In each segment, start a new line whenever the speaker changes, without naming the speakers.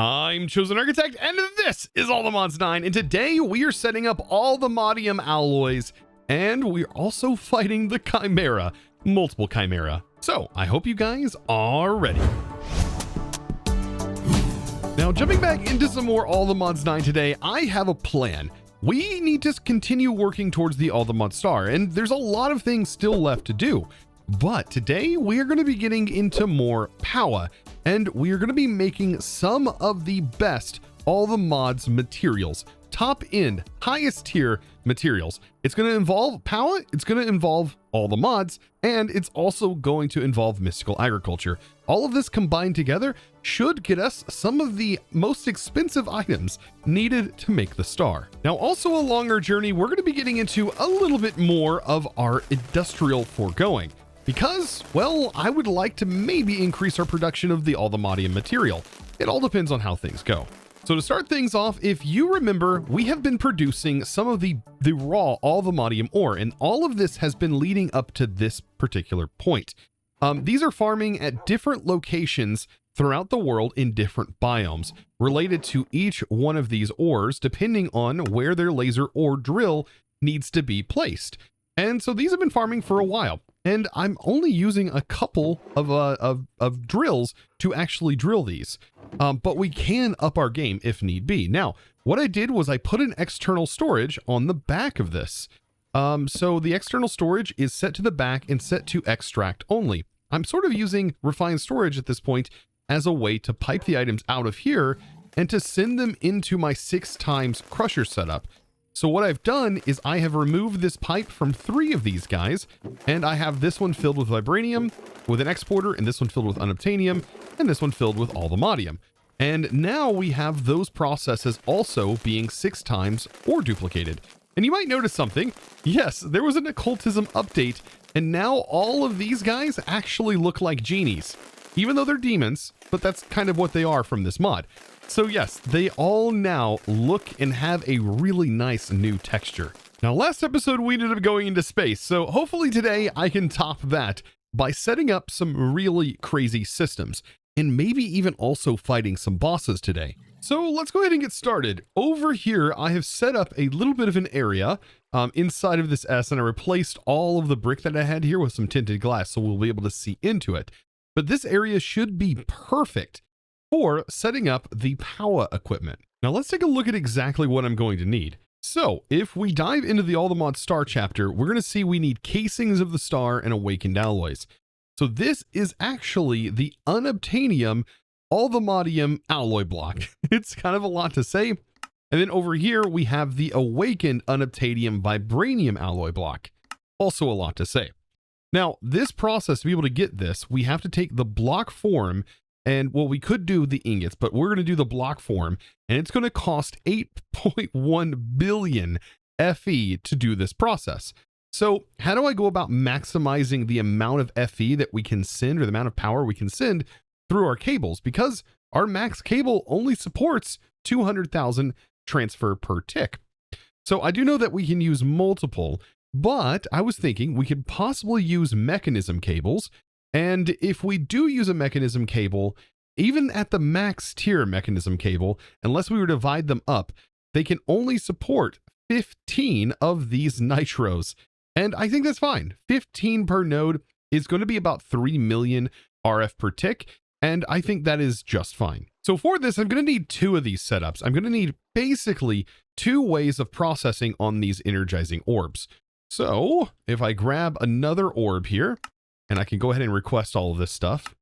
I'm ChosenArchitect, and this is Allthemods 9, and today we are setting up Allthemodium alloys, and we're also fighting the Chimera, multiple Chimera. So, I hope you guys are ready. Now, jumping back into some more Allthemods 9 today, I have a plan. We need to continue working towards the ATM Star, and there's a lot of things still left to do. But today we are going to be getting into more power, and we are going to be making some of the best Allthemods materials, top end, highest tier materials. It's going to involve power, it's going to involve all the mods, and it's also going to involve mystical agriculture. All of this combined together should get us some of the most expensive items needed to make the star. Now, also along our journey, we're going to be getting into a little bit more of our industrial foregoing. Because, well, I would like to maybe increase our production of the Allthemodium material. It all depends on how things go. So to start things off, if you remember, we have been producing some of the raw Allthemodium ore, and all of this has been leading up to this particular point. These are farming at different locations throughout the world in different biomes, related to each one of these ores, depending on where their laser ore drill needs to be placed. And so these have been farming for a while. And I'm only using a couple of drills to actually drill these. But we can up our game if need be. Now, what I did was I put an external storage on the back of this. So the external storage is set to the back and set to extract only. I'm sort of using refined storage at this point as a way to pipe the items out of here and to send them into my 6x crusher setup. So what I've done is I have removed this pipe from 3 of these guys, and I have this one filled with vibranium with an exporter, and this one filled with unobtainium, and this one filled with Allthemodium. And now we have those processes also being 6x ore duplicated. And you might notice something. Yes, there was an occultism update, and now all of these guys actually look like genies, even though they're demons, but that's kind of what they are from this mod. So yes, they all now look and have a really nice new texture. Now, last episode we ended up going into space, so hopefully today I can top that by setting up some really crazy systems, and maybe even also fighting some bosses today. So let's go ahead and get started. Over here, I have set up a little bit of an area inside of this S, and I replaced all of the brick that I had here with some tinted glass, so we'll be able to see into it. But this area should be perfect for setting up the power equipment. Now let's take a look at exactly what I'm going to need. So if we dive into the Allthemod Star chapter, we're going to see we need casings of the star and awakened alloys. So this is actually the unobtainium Allthemodium alloy block. It's kind of a lot to say. And then over here we have the awakened unobtainium vibranium alloy block. Also a lot to say. Now this process, to be able to get this, we have to take the block form. And well, we could do the ingots, but we're going to do the block form, and it's going to cost 8.1 billion FE to do this process. So how do I go about maximizing the amount of FE that we can send, or the amount of power we can send through our cables? Because our max cable only supports 200,000 transfer per tick. So I do know that we can use multiple, but I was thinking we could possibly use mechanism cables. And if we do use a mechanism cable, even at the max tier mechanism cable, unless we were to divide them up, they can only support 15 of these nitros. And I think that's fine. 15 per node is going to be about 3 million RF per tick. And I think that is just fine. So for this, I'm going to need 2 of these setups. I'm going to need basically 2 ways of processing on these energizing orbs. So if I grab another orb here, and I can go ahead and request all of this stuff,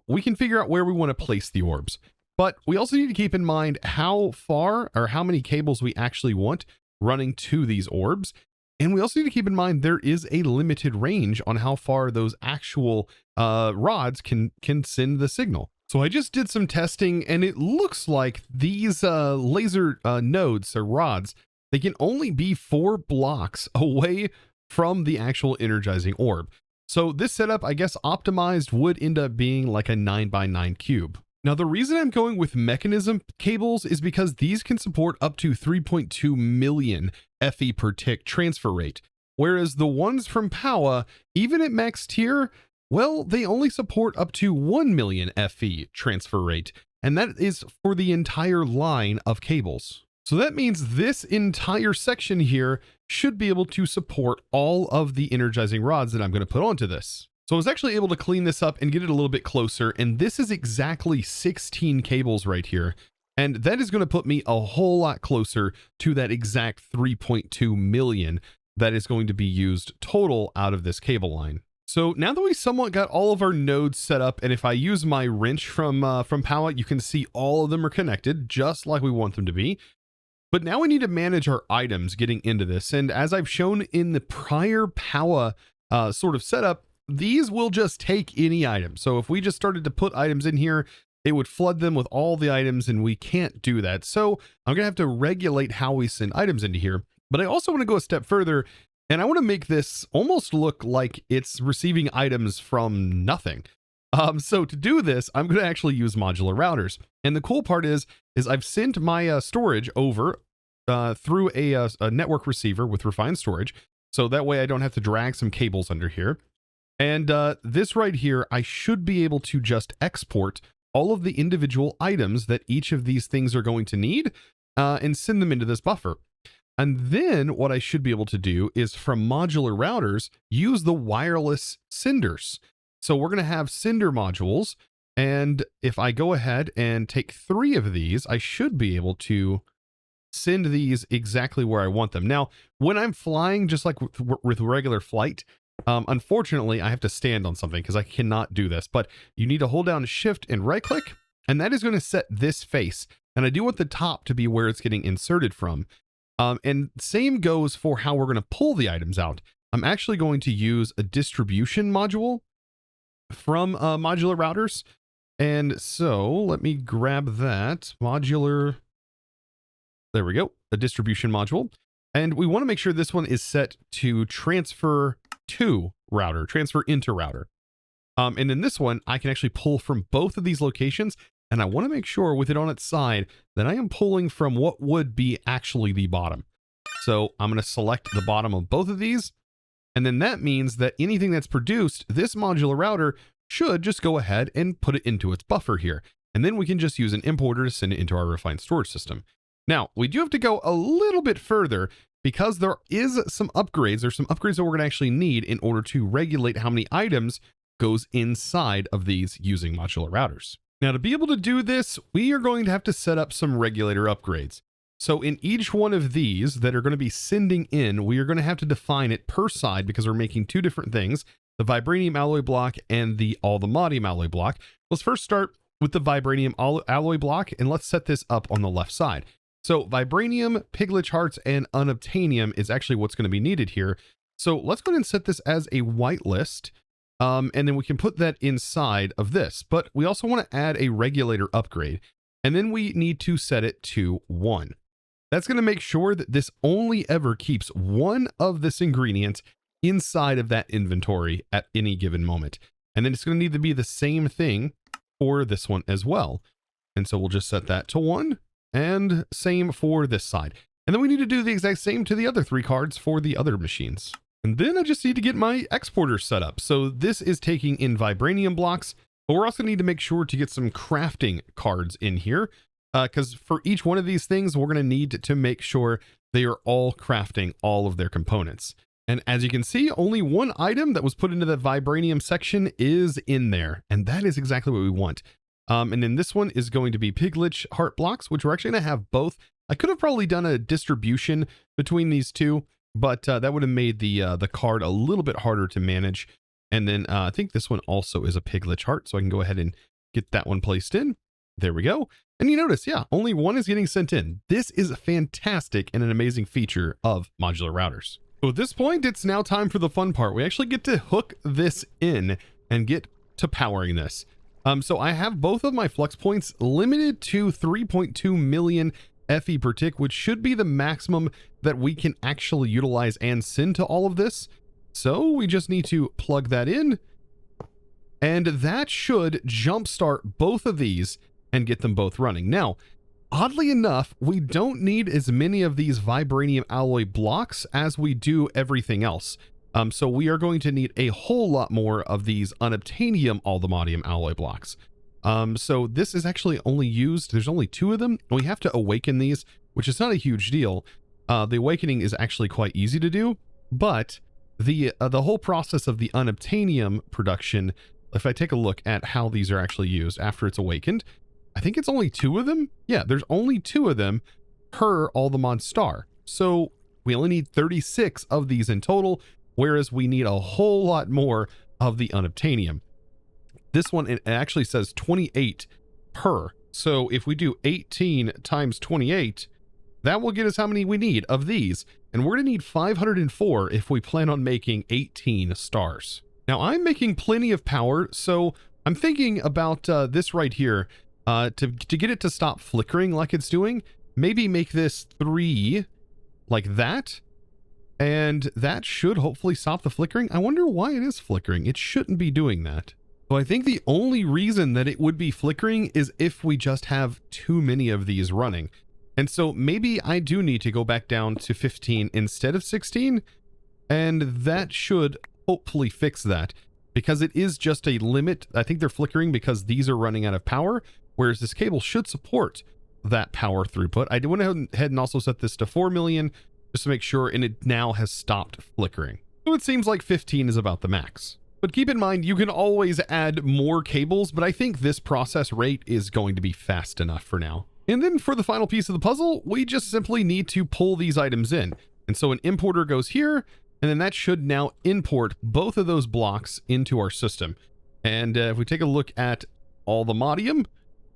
we can figure out where we want to place the orbs. But we also need to keep in mind how far or how many cables we actually want running to these orbs. And we also need to keep in mind there is a limited range on how far those actual rods can send the signal. So I just did some testing, and it looks like these laser nodes or rods, they can only be 4 blocks away from the actual energizing orb. So this setup, I guess optimized, would end up being like a 9x9 cube. Now the reason I'm going with mechanism cables is because these can support up to 3.2 million FE per tick transfer rate, whereas the ones from Power, even at max tier, well, they only support up to 1 million FE transfer rate. and that is for the entire line of cables. So that means this entire section here should be able to support all of the energizing rods that I'm going to put onto this. So I was actually able to clean this up and get it a little bit closer, and this is exactly 16 cables right here. And that is going to put me a whole lot closer to that exact 3.2 million that is going to be used total out of this cable line. So now that we somewhat got all of our nodes set up, and if I use my wrench from Power, you can see all of them are connected just like we want them to be. But now we need to manage our items getting into this. And as I've shown in the prior Power sort of setup, these will just take any item. So if we just started to put items in here, it would flood them with all the items, and we can't do that. So I'm gonna have to regulate how we send items into here. But I also want to go a step further, and I want to make this almost look like it's receiving items from nothing. So to do this, I'm going to actually use modular routers. And the cool part is I've sent my storage over through a network receiver with refined storage. So that way I don't have to drag some cables under here. And this right here, I should be able to just export all of the individual items that each of these things are going to need and send them into this buffer. And then what I should be able to do is from modular routers, use the wireless senders. So we're going to have sender modules. And if I go ahead and take 3 of these, I should be able to send these exactly where I want them. Now, when I'm flying, just like with regular flight, unfortunately, I have to stand on something because I cannot do this. But you need to hold down Shift and right click, and that is going to set this face. And I do want the top to be where it's getting inserted from. And same goes for how we're going to pull the items out. I'm actually going to use a distribution module from modular routers. And so let me grab that modular. There we go, a distribution module. And we want to make sure this one is set to transfer to router, transfer into router. And in this one, I can actually pull from both of these locations. And I want to make sure with it on its side that I am pulling from what would be actually the bottom. So I'm going to select the bottom of both of these. And then that means that anything that's produced, this modular router should just go ahead and put it into its buffer here. And then we can just use an importer to send it into our refined storage system. Now, we do have to go a little bit further because there is some upgrades. There's some upgrades that we're going to actually need in order to regulate how many items goes inside of these using modular routers. Now, to be able to do this, we are going to have to set up some regulator upgrades. So in each one of these that are going to be sending in, we are going to have to define it per side because we're making 2 different things, the vibranium alloy block and the Allthemodium alloy block. Let's first start with the vibranium alloy block, and let's set this up on the left side. So vibranium, piglet hearts, and unobtainium is actually what's going to be needed here. So let's go ahead and set this as a whitelist. And then we can put that inside of this, but we also want to add a regulator upgrade, and then we need to set it to 1. That's going to make sure that this only ever keeps 1 of this ingredient inside of that inventory at any given moment. And then it's going to need to be the same thing for this one as well. And so we'll just set that to 1, and same for this side. And then we need to do the exact same to the other 3 cards for the other machines. And then I just need to get my exporter set up. So this is taking in vibranium blocks, but we're also going to need to make sure to get some crafting cards in here because for each one of these things, we're going to need to make sure they are all crafting all of their components. And as you can see, only 1 item that was put into that vibranium section is in there. And that is exactly what we want. And then this one is going to be piglet heart blocks, which we're actually going to have both. I could have probably done a distribution between these 2. But that would have made the card a little bit harder to manage. And then I think this one also is a piglet heart, so I can go ahead and get that one placed in. There we go. And you notice, yeah, only 1 is getting sent in. This is fantastic and an amazing feature of modular routers. So at this point, it's now time for the fun part. We actually get to hook this in and get to powering this. So I have both of my flux points limited to 3.2 million FE per tick, which should be the maximum that we can actually utilize and send to all of this. So we just need to plug that in, and that should jumpstart both of these and get them both running. Now, oddly enough, we don't need as many of these vibranium alloy blocks as we do everything else. So we are going to need a whole lot more of these unobtainium Allthemodium alloy blocks. So this is actually only used, there's only 2 of them, and we have to awaken these, which is not a huge deal. The awakening is actually quite easy to do, but the whole process of the unobtainium production, if I take a look at how these are actually used after it's awakened, I think it's only 2 of them. Yeah, there's only 2 of them per Allthemod Star. So we only need 36 of these in total, whereas we need a whole lot more of the unobtainium. This one, it actually says 28 per. So if we do 18 times 28, that will get us how many we need of these. And we're going to need 504 if we plan on making 18 stars. Now I'm making plenty of power, so I'm thinking about this right here. To get it to stop flickering like it's doing, maybe make this 3 like that. And that should hopefully stop the flickering. I wonder why it is flickering. It shouldn't be doing that. So I think the only reason that it would be flickering is if we just have too many of these running. And so maybe I do need to go back down to 15 instead of 16. And that should hopefully fix that, because it is just a limit. I think they're flickering because these are running out of power, whereas this cable should support that power throughput. I went ahead and also set this to 4 million just to make sure, and it now has stopped flickering. So it seems like 15 is about the max. But keep in mind, you can always add more cables, but I think this process rate is going to be fast enough for now. And then for the final piece of the puzzle, we just simply need to pull these items in. And so an importer goes here, and then that should now import both of those blocks into our system. And if we take a look at Allthemodium,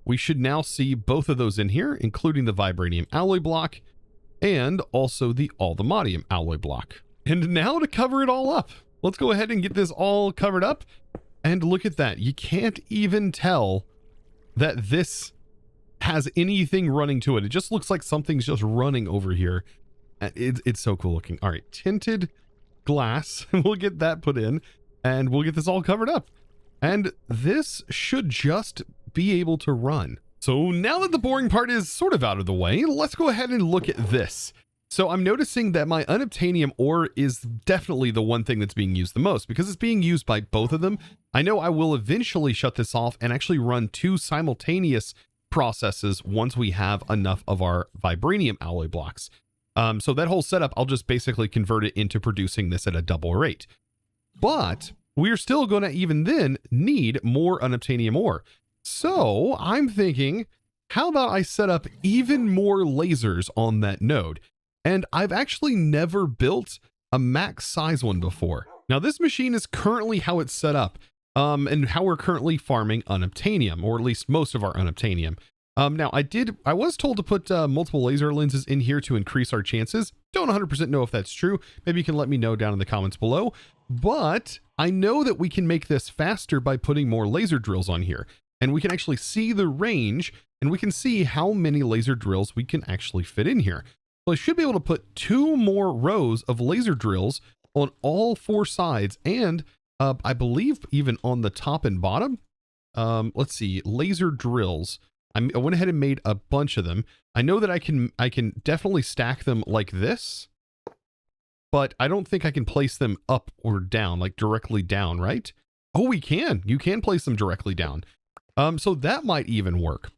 we should now see both of those in here, including the vibranium alloy block and also the Allthemodium alloy block. And now to cover it all up, let's go ahead and get this all covered up. And look at that. You can't even tell that this has anything running to it. It just looks like something's just running over here. It's so cool looking. All right, tinted glass. We'll get that put in and we'll get this all covered up. And this should just be able to run. So now that the boring part is sort of out of the way, let's go ahead and look at this. So I'm noticing that my unobtainium ore is definitely the one thing that's being used the most because it's being used by both of them. I know I will eventually shut this off and actually run 2 simultaneous processes once we have enough of our vibranium alloy blocks. So that whole setup, I'll just basically convert it into producing this at a double rate. But we're still going to even then need more unobtainium ore. So I'm thinking, how about I set up even more lasers on that node? And I've actually never built a max size one before. Now this machine is currently how it's set up, and how we're currently farming unobtainium, or at least most of our unobtainium. Now I was told to put multiple laser lenses in here to increase our chances. Don't 100% know if that's true. Maybe you can let me know down in the comments below, but I know that we can make this faster by putting more laser drills on here, and we can actually see the range and we can see how many laser drills we can actually fit in here. So I should be able to put 2 more rows of laser drills on all 4 sides, and I believe even on the top and bottom. Let's see, laser drills. I went ahead and made a bunch of them. I know that I can definitely stack them like this, but I don't think I can place them up or down, like directly down, right? Oh, we can. You can place them directly down. So that might even work.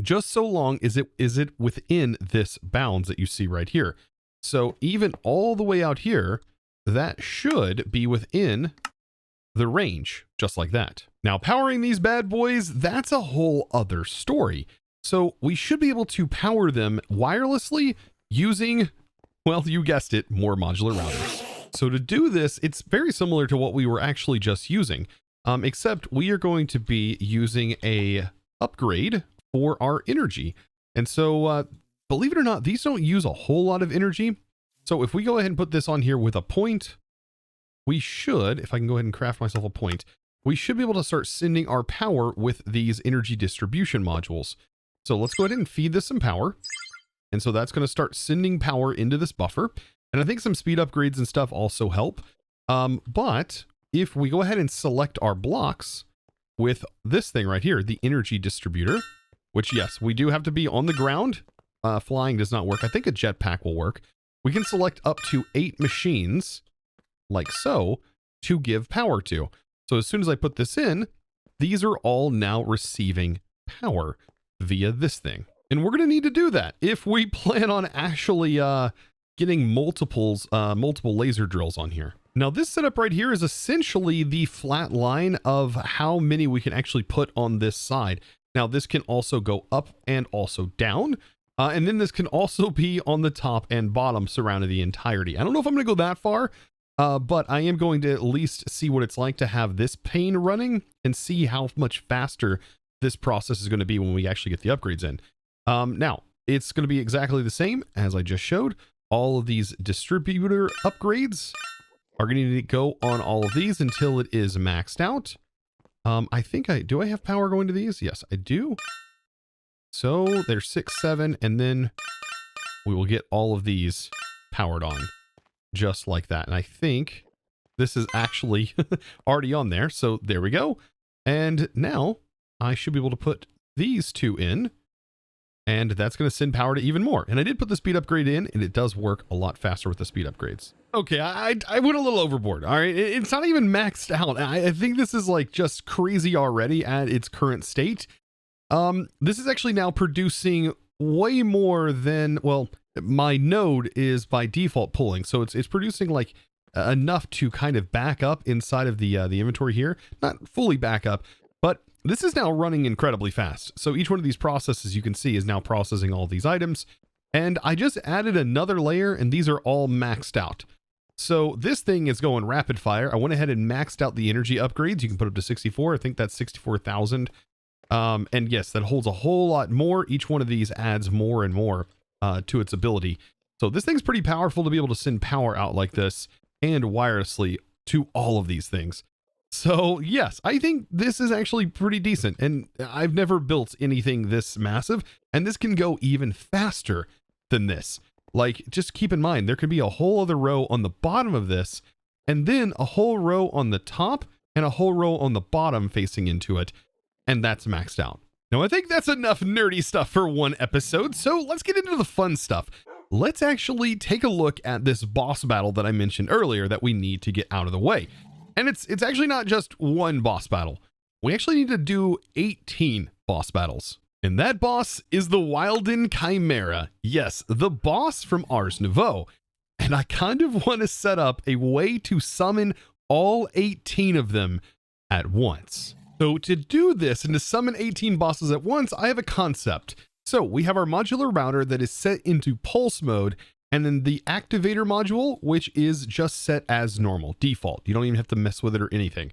Just so long as it within this bounds that you see right here. So even all the way out here, that should be within the range, just like that. Now powering these bad boys, that's a whole other story. So we should be able to power them wirelessly using, well, you guessed it, more modular routers. So to do this, it's very similar to what we were actually just using, except we are going to be using a upgrade for our energy. And so believe it or not, these don't use a whole lot of energy. So if we go ahead and put this on here with a point, we should, if I can go ahead and craft myself a point, we should be able to start sending our power with these energy distribution modules. So let's go ahead and feed this some power. And so that's going to start sending power into this buffer. And I think some speed upgrades and stuff also help. But if we go ahead and select our blocks with this thing right here, the energy distributor, which yes, we do have to be on the ground. Flying does not work. I think a jetpack will work. We can select up to 8 machines like so to give power to. So as soon as I put this in, these are all now receiving power via this thing. And we're going to need to do that if we plan on actually getting multiple laser drills on here. Now this setup right here is essentially the flat line of how many we can actually put on this side. Now this can also go up and also down. And then this can also be on the top and bottom surrounding the entirety. I don't know if I'm going to go that far, but I am going to at least see what it's like to have this pane running and see how much faster this process is going to be when we actually get the upgrades in. Now, it's going to be exactly the same as I just showed. All of these distributor upgrades are going to need to go on all of these until it is maxed out. I think do I have power going to these? Yes, I do. So there's 6, 7, and then we will get all of these powered on just like that. And I think this is actually already on there. So there we go. And now I should be able to put these two in, and that's going to send power to even more. And I did put the speed upgrade in, and it does work a lot faster with the speed upgrades. Okay, I went a little overboard. All right, it's not even maxed out. I think this is like just crazy already at its current state. This is actually now producing way more than, well, my node is by default pulling. So it's producing like enough to kind of back up inside of the inventory here. Not fully back up, but this is now running incredibly fast. So each one of these processes you can see is now processing all these items. And I just added another layer, and these are all maxed out. So this thing is going rapid fire. I went ahead and maxed out the energy upgrades. You can put up to 64. I think that's 64,000. And yes, that holds a whole lot more. Each one of these adds more and more to its ability. So this thing's pretty powerful to be able to send power out like this and wirelessly to all of these things. So yes, I think this is actually pretty decent, and I've never built anything this massive, and this can go even faster than this. Like, just keep in mind, there could be a whole other row on the bottom of this, and then a whole row on the top and a whole row on the bottom facing into it. And that's maxed out. Now, I think that's enough nerdy stuff for one episode, so let's get into the fun stuff. Let's actually take a look at this boss battle that I mentioned earlier that we need to get out of the way. And it's actually not just one boss battle. We actually need to do 18 boss battles. And that boss is the Wilden Chimera. Yes, the boss from Ars Nouveau. And I kind of want to set up a way to summon all 18 of them at once. So to do this and to summon 18 bosses at once, I have a concept. So we have our modular router that is set into pulse mode, and then the activator module, which is just set as normal, default. You don't even have to mess with it or anything.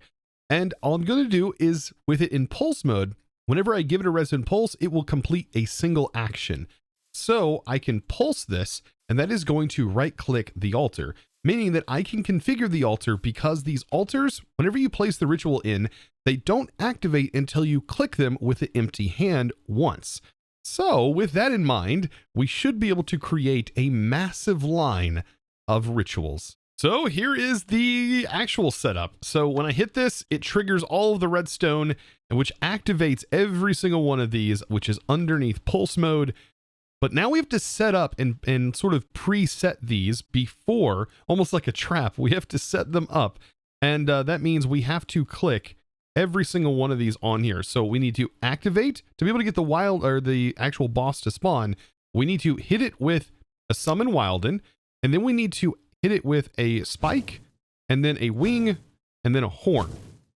And all I'm going to do is, with it in pulse mode, whenever I give it a resonant pulse, it will complete a single action. So I can pulse this, and that is going to right-click the altar, meaning that I can configure the altar, because these altars, whenever you place the ritual in, they don't activate until you click them with the empty hand once. So with that in mind, we should be able to create a massive line of rituals. So here is the actual setup. So when I hit this, it triggers all of the redstone, which activates every single one of these, which is underneath pulse mode. But now we have to set up and sort of preset these before, almost like a trap. We have to set them up. And that means we have to click every single one of these on here. So we need to activate to be able to get the wild or the actual boss to spawn. We need to hit it with a summon Wilden, and then we need to hit it with a spike, and then a wing, and then a horn.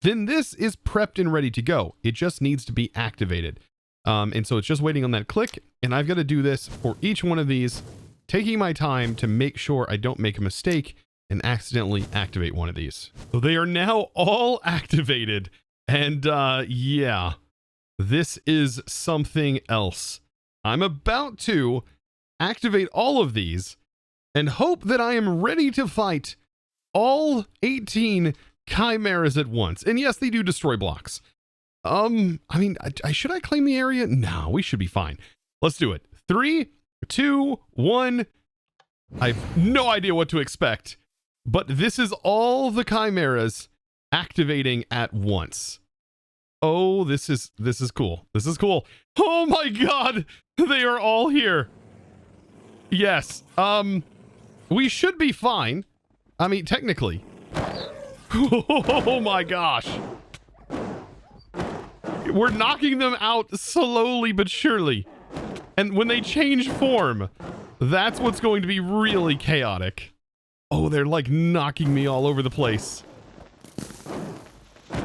Then this is prepped and ready to go. It just needs to be activated. And so it's just waiting on that click, and I've got to do this for each one of these, taking my time to make sure I don't make a mistake and accidentally activate one of these. So they are now all activated, and yeah, this is something else. I'm about to activate all of these and hope that I am ready to fight all 18 chimeras at once. And yes, they do destroy blocks. I mean, should I claim the area? No, we should be fine. Let's do it. 3, 2, 1. I have no idea what to expect, but this is all the chimeras activating at once. Oh, this is cool. This is cool. Oh my God, they are all here. Yes. We should be fine. I mean, technically. Oh my gosh. We're knocking them out slowly but surely. And when they change form, that's what's going to be really chaotic. Oh, they're like knocking me all over the place.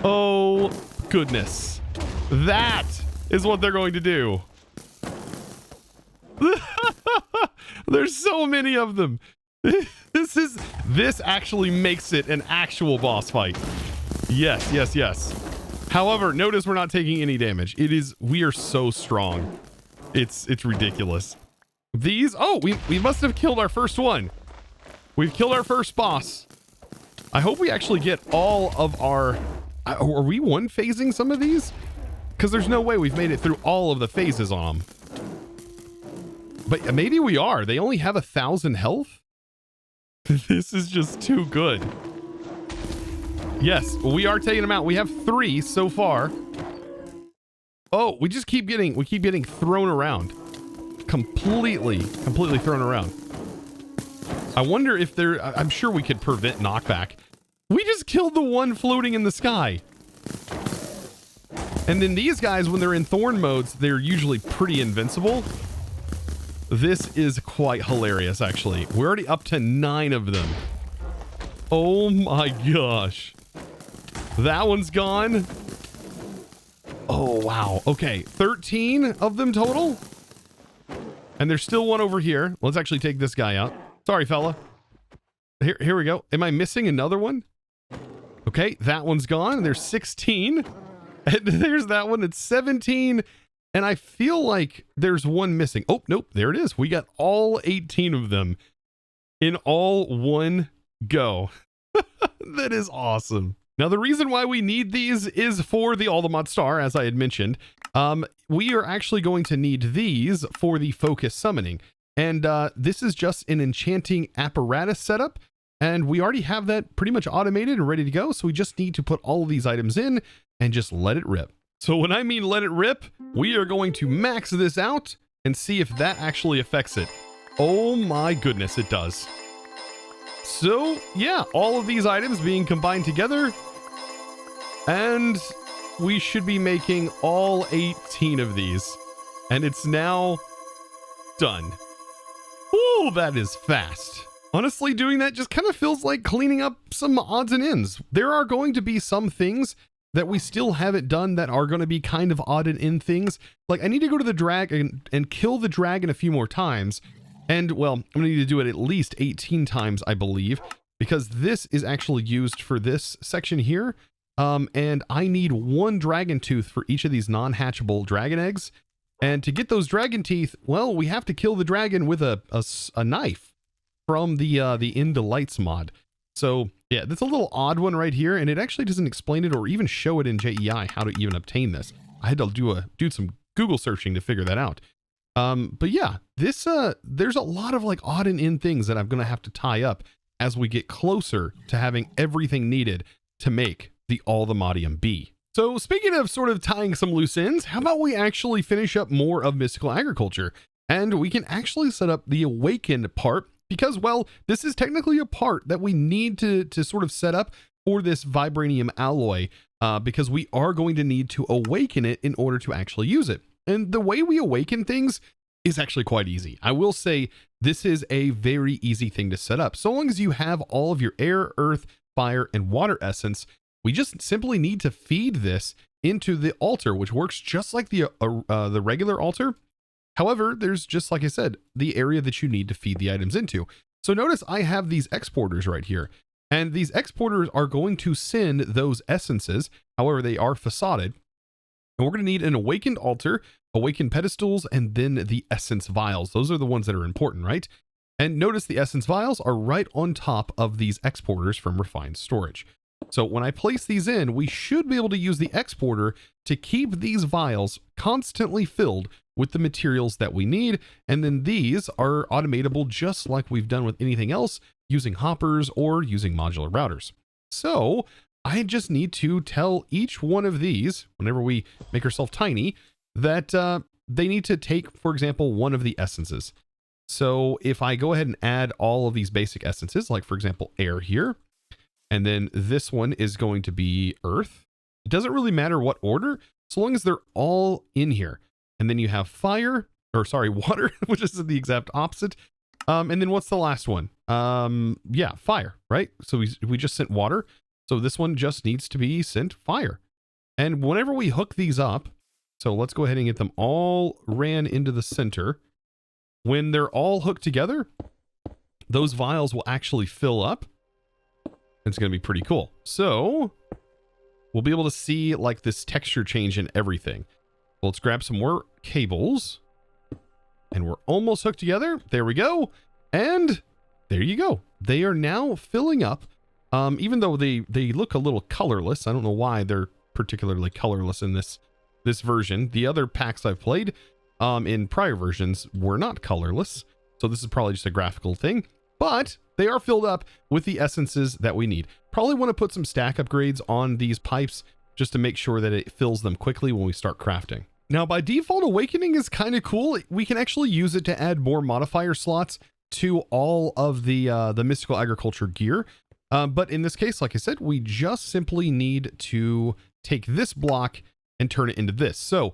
Oh, goodness. That is what they're going to do. There's so many of them. This actually makes it an actual boss fight. Yes, yes, yes. However, notice we're not taking any damage. We are so strong. It's ridiculous. These, oh, we must have killed our first one. We've killed our first boss. I hope we actually get all of our, are we one phasing some of these? Because there's no way we've made it through all of the phases on them. But maybe we are. They only have 1,000 health. This is just too good. Yes, we are taking them out. We have 3 so far. Oh, we keep getting thrown around. Completely thrown around. I wonder if I'm sure we could prevent knockback. We just killed the one floating in the sky. And then these guys, when they're in thorn modes, they're usually pretty invincible. This is quite hilarious, actually. We're already up to 9 of them. Oh my gosh. That one's gone. Oh, wow. Okay, 13 of them total. And there's still one over here. Let's actually take this guy out. Sorry, fella. Here we go. Am I missing another one? Okay, that one's gone. There's 16. And there's that one. It's 17. And I feel like there's one missing. Oh, nope. There it is. We got all 18 of them in all one go. That is awesome. Now, the reason why we need these is for the Allthemodium Star, as I had mentioned. We are actually going to need these for the focus summoning. And this is just an enchanting apparatus setup. And we already have that pretty much automated and ready to go. So we just need to put all of these items in and just let it rip. So when I mean let it rip, we are going to max this out and see if that actually affects it. Oh my goodness, it does. So yeah, all of these items being combined together, and we should be making all 18 of these. And it's now done. Oh, that is fast. Honestly, doing that just kind of feels like cleaning up some odds and ends. There are going to be some things that we still haven't done that are going to be kind of odd and end things. Like I need to go to the dragon and kill the dragon a few more times. And well, I'm going to need to do it at least 18 times, I believe, because this is actually used for this section here. And I need 1 dragon tooth for each of these non-hatchable dragon eggs. And to get those dragon teeth, well, we have to kill the dragon with a knife from the Into Lights mod. So yeah, that's a little odd one right here, and it actually doesn't explain it or even show it in JEI how to even obtain this. I had to do some Google searching to figure that out. But yeah, this there's a lot of like odd and end things that I'm gonna have to tie up as we get closer to having everything needed to make the Allthemodium B. So speaking of sort of tying some loose ends, how about we actually finish up more of Mystical Agriculture? And we can actually set up the Awakened part, because, well, this is technically a part that we need to sort of set up for this vibranium alloy, because we are going to need to awaken it in order to actually use it. And the way we awaken things is actually quite easy. I will say this is a very easy thing to set up. So long as you have all of your air, earth, fire, and water essence, we just simply need to feed this into the altar, which works just like the regular altar. However, there's just, like I said, the area that you need to feed the items into. So notice I have these exporters right here, and these exporters are going to send those essences. However, they are facaded. And we're going to need an awakened altar, awakened pedestals, and then the essence vials. Those are the ones that are important, right? And notice the essence vials are right on top of these exporters from refined storage. So when I place these in, we should be able to use the exporter to keep these vials constantly filled with the materials that we need. And then these are automatable just like we've done with anything else, using hoppers or using modular routers. So I just need to tell each one of these, whenever we make ourselves tiny, that they need to take, for example, one of the essences. So if I go ahead and add all of these basic essences, like for example, air here, and then this one is going to be earth. It doesn't really matter what order, so long as they're all in here. And then you have fire, or sorry, water, which is the exact opposite. And then what's the last one? Yeah, fire, right? So we just sent water. So this one just needs to be sent fire. And whenever we hook these up, so let's go ahead and get them all ran into the center. When they're all hooked together, those vials will actually fill up. It's going to be pretty cool. So we'll be able to see like this texture change in everything. Well, let's grab some more cables. And we're almost hooked together. There we go. And there you go. They are now filling up. Even though they look a little colorless. I don't know why they're particularly colorless in this version. The other packs I've played in prior versions were not colorless. So this is probably just a graphical thing. But they are filled up with the essences that we need. Probably want to put some stack upgrades on these pipes just to make sure that it fills them quickly when we start crafting. Now, by default, Awakening is kind of cool. We can actually use it to add more modifier slots to all of the mystical agriculture gear. But in this case, like I said, we just simply need to take this block and turn it into this. So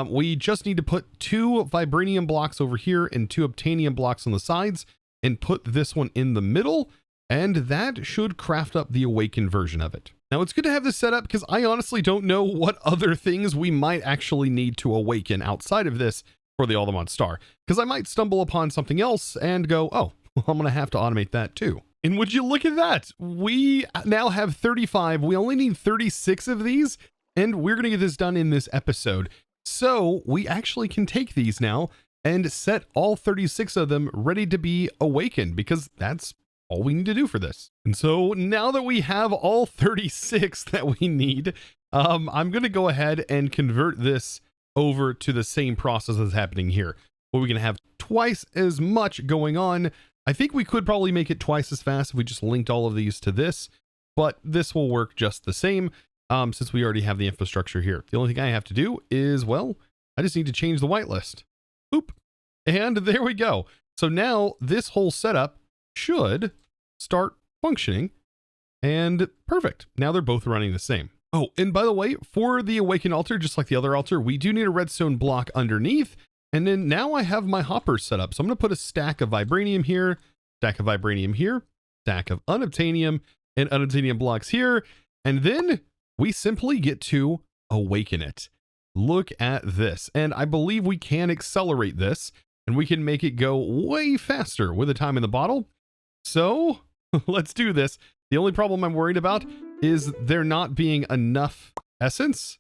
we just need to put 2 vibranium blocks over here and 2 obtanium blocks on the sides and put this one in the middle. And that should craft up the awakened version of it. Now, it's good to have this set up because I honestly don't know what other things we might actually need to awaken outside of this for the Allthemodium Star. Because I might stumble upon something else and go, oh, well, I'm going to have to automate that too. And would you look at that? We now have 35. We only need 36 of these. And we're going to get this done in this episode. So we actually can take these now and set all 36 of them ready to be awakened, because that's all we need to do for this. And so now that we have all 36 that we need, I'm going to go ahead and convert this over to the same process that's happening here, where we can have twice as much going on. I think we could probably make it twice as fast if we just linked all of these to this, but this will work just the same since we already have the infrastructure here. The only thing I have to do is, well, I just need to change the whitelist. Oop. And there we go. So now this whole setup should start functioning, and perfect. Now they're both running the same. Oh, and by the way, for the awakened altar, just like the other altar, we do need a redstone block underneath. And then now I have my hoppers set up. So I'm going to put a stack of vibranium here, stack of vibranium here, stack of unobtainium and unobtainium blocks here. And then we simply get to awaken it. Look at this. And I believe we can accelerate this and we can make it go way faster with the time in the bottle. So let's do this. The only problem I'm worried about is there not being enough essence,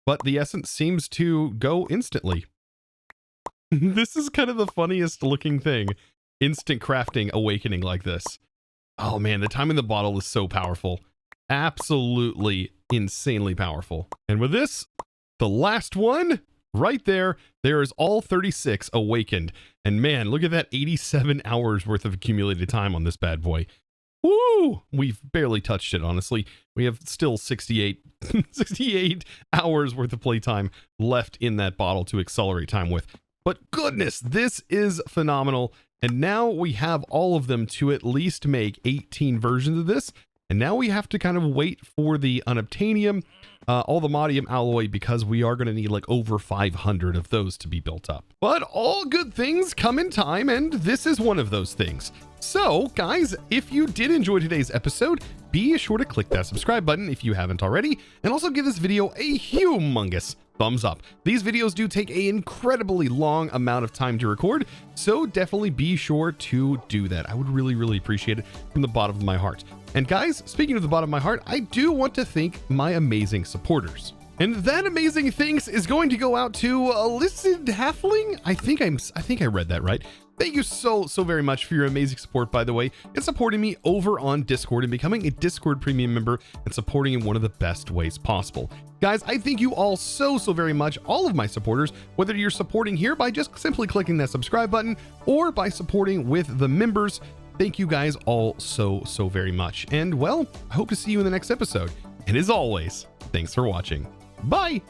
but the essence seems to go instantly. This is kind of the funniest looking thing. Instant crafting awakening like this. Oh man, the time in the bottle is so powerful. Absolutely insanely powerful. And with this, the last one right there, there is all 36 awakened. And man, look at that 87 hours worth of accumulated time on this bad boy. Woo! We've barely touched it, honestly. We have still 68 hours worth of playtime left in that bottle to accelerate time with. But goodness, this is phenomenal. And now we have all of them to at least make 18 versions of this. And now we have to kind of wait for the unobtainium, Allthemodium alloy, because we are going to need like over 500 of those to be built up. But all good things come in time, and this is one of those things. So guys, if you did enjoy today's episode, be sure to click that subscribe button if you haven't already, and also give this video a humongous thumbs up. These videos do take an incredibly long amount of time to record, so definitely be sure to do that. I would really, really appreciate it from the bottom of my heart. And guys, speaking of the bottom of my heart, I do want to thank my amazing supporters. And that amazing thanks is going to go out to Elusive Halfling. I think I read that right. Thank you so very much for your amazing support, by the way, and supporting me over on Discord and becoming a Discord premium member and supporting in one of the best ways possible. Guys, I thank you all so very much, all of my supporters, whether you're supporting here by just simply clicking that subscribe button or by supporting with the members. Thank you guys all so very much. And well, I hope to see you in the next episode. And as always, thanks for watching. Bye.